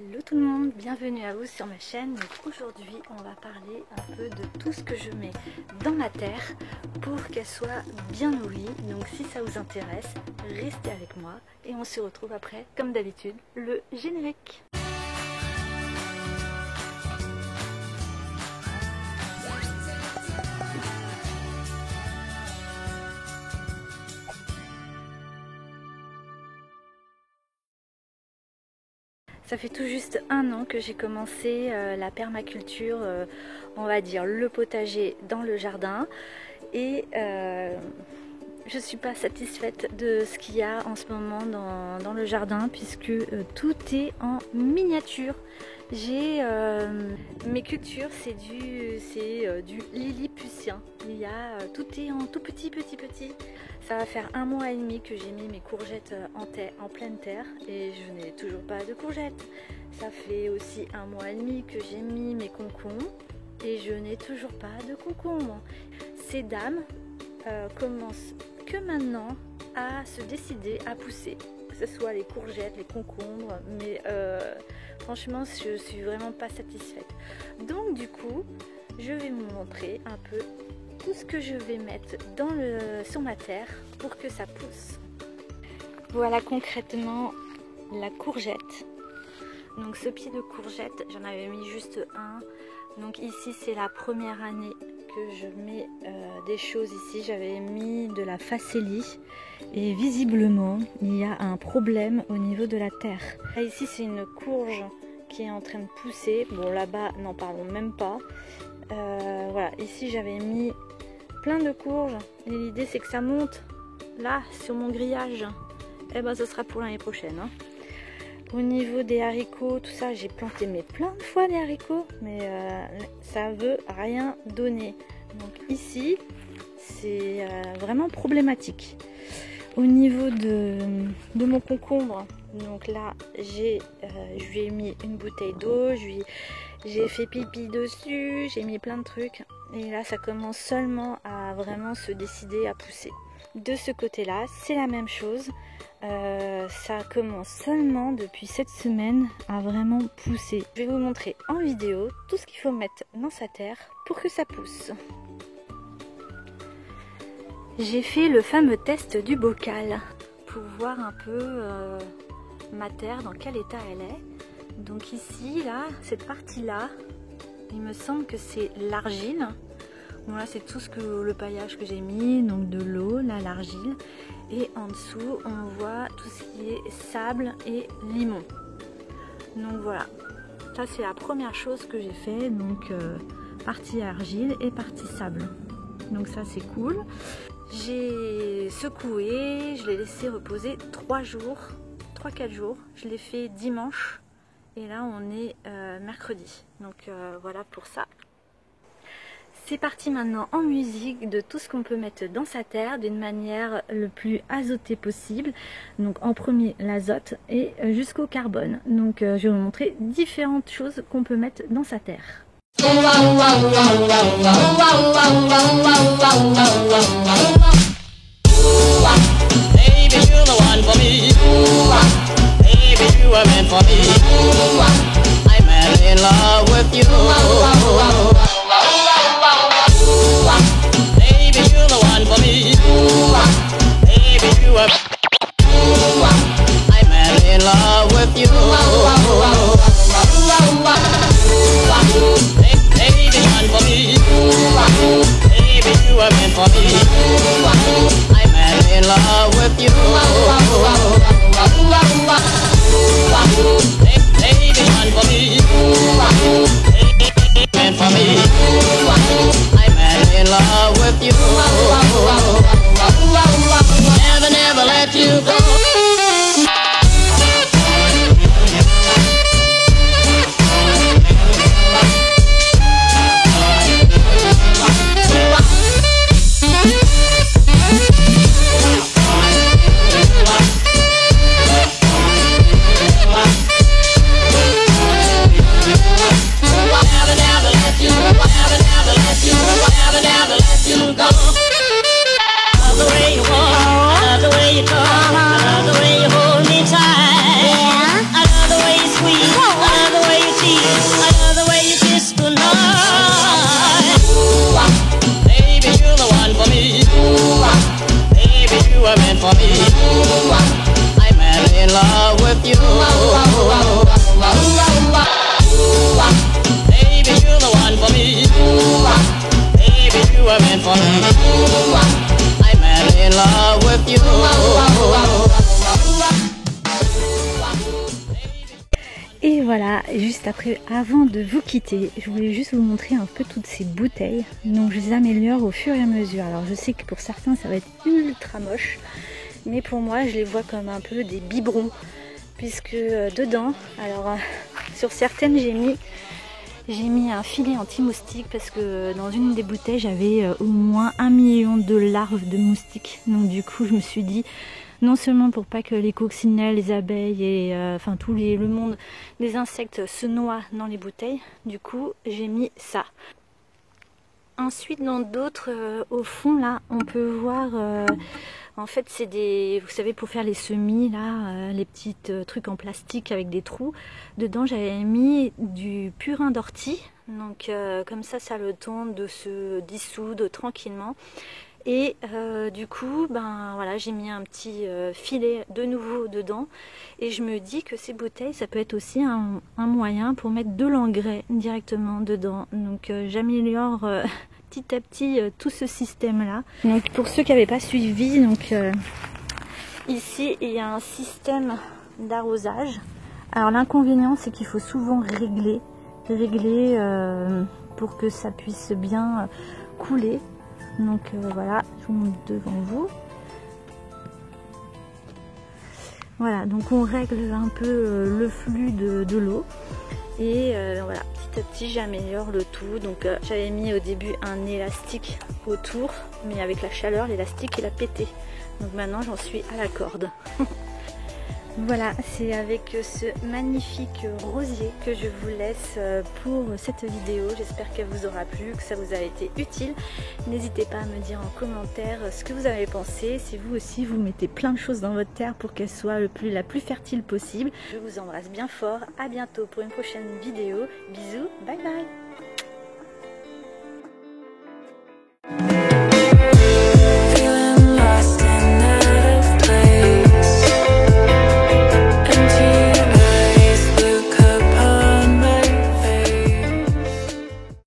Hello tout le monde, bienvenue à vous sur ma chaîne. Donc aujourd'hui on va parler un peu de tout ce que je mets dans ma terre pour qu'elle soit bien nourrie. Donc si ça vous intéresse, restez avec moi et on se retrouve après, comme d'habitude, le générique. Ça fait tout juste 1 an que j'ai commencé la permaculture, on va dire le potager dans le jardin. Et je ne suis pas satisfaite de ce qu'il y a en ce moment dans le jardin puisque tout est en miniature. J'ai mes cultures, c'est du lilliputien. Tout est en tout petit. Ça va faire 1 mois et demi que j'ai mis mes courgettes en pleine terre et je n'ai toujours pas de courgettes. Ça fait aussi 1 mois et demi que j'ai mis mes concombres et je n'ai toujours pas de concombres. Ces dames commencent que maintenant à se décider à pousser, que ce soit les courgettes, les concombres, mais franchement je suis vraiment pas satisfaite. Donc du coup je vais vous montrer un peu tout ce que je vais mettre sur ma terre pour que ça pousse. Voilà concrètement la courgette. Donc ce pied de courgette, j'en avais mis juste un. Donc ici c'est la première année que je mets des choses ici. J'avais mis de la facélie et visiblement il y a un problème au niveau de la terre. Là, ici c'est une courge qui est en train de pousser. Bon là-bas n'en parlons même pas. Voilà, ici j'avais mis plein de courges et l'idée c'est que ça monte là sur mon grillage. Et ben ce sera pour l'année prochaine hein. Au niveau des haricots, tout ça, j'ai planté plein de fois des haricots, mais ça veut rien donner. Donc ici, c'est vraiment problématique. Au niveau de mon concombre, donc là, je lui ai mis une bouteille d'eau, j'ai fait pipi dessus, j'ai mis plein de trucs. Et là, ça commence seulement à vraiment se décider à pousser. De ce côté-là, c'est la même chose. Ça commence seulement depuis cette semaine à vraiment pousser. Je vais vous montrer en vidéo tout ce qu'il faut mettre dans sa terre pour que ça pousse. J'ai fait le fameux test du bocal pour voir un peu ma terre, dans quel état elle est. Donc ici, là, cette partie-là, il me semble que c'est l'argile. Bon là c'est tout le paillage que j'ai mis, donc de l'eau, là l'argile. Et en dessous on voit tout ce qui est sable et limon. Donc voilà, ça c'est la première chose que j'ai fait, donc partie argile et partie sable. Donc ça c'est cool. J'ai secoué, je l'ai laissé reposer 3-4 jours. Je l'ai fait dimanche et là on est mercredi. Donc voilà pour ça. C'est parti maintenant en musique de tout ce qu'on peut mettre dans sa terre d'une manière le plus azotée possible. Donc en premier l'azote et jusqu'au carbone. Donc je vais vous montrer différentes choses qu'on peut mettre dans sa terre. Et voilà, juste après, avant de vous quitter, je voulais juste vous montrer un peu toutes ces bouteilles. Donc je les améliore au fur et à mesure. Alors je sais que pour certains ça va être ultra moche, mais pour moi je les vois comme un peu des biberons. Puisque dedans, alors sur certaines j'ai mis un filet anti-moustique parce que dans une des bouteilles j'avais au moins 1 million de larves de moustiques. Donc du coup je me suis dit, non seulement pour pas que les coccinelles, les abeilles et enfin le monde des insectes se noient dans les bouteilles, du coup j'ai mis ça. Ensuite dans d'autres, au fond là, on peut voir, en fait c'est des, vous savez pour faire les semis là, les petits trucs en plastique avec des trous. Dedans j'avais mis du purin d'ortie, donc comme ça a le temps de se dissoudre tranquillement. Et du coup, ben voilà, j'ai mis un petit filet de nouveau dedans. Et je me dis que ces bouteilles, ça peut être aussi un moyen pour mettre de l'engrais directement dedans. Donc j'améliore petit à petit tout ce système-là. Donc pour ceux qui n'avaient pas suivi, donc ici il y a un système d'arrosage. Alors l'inconvénient, c'est qu'il faut souvent régler pour que ça puisse bien couler. Donc voilà, je vous montre devant vous. Voilà, donc on règle un peu le flux de l'eau. Et voilà, petit à petit j'améliore le tout. Donc j'avais mis au début un élastique autour, mais avec la chaleur, l'élastique il a pété. Donc maintenant j'en suis à la corde. Voilà, c'est avec ce magnifique rosier que je vous laisse pour cette vidéo. J'espère qu'elle vous aura plu, que ça vous a été utile. N'hésitez pas à me dire en commentaire ce que vous avez pensé. Si vous aussi vous mettez plein de choses dans votre terre pour qu'elle soit la plus fertile possible. Je vous embrasse bien fort. À bientôt pour une prochaine vidéo. Bisous, bye bye.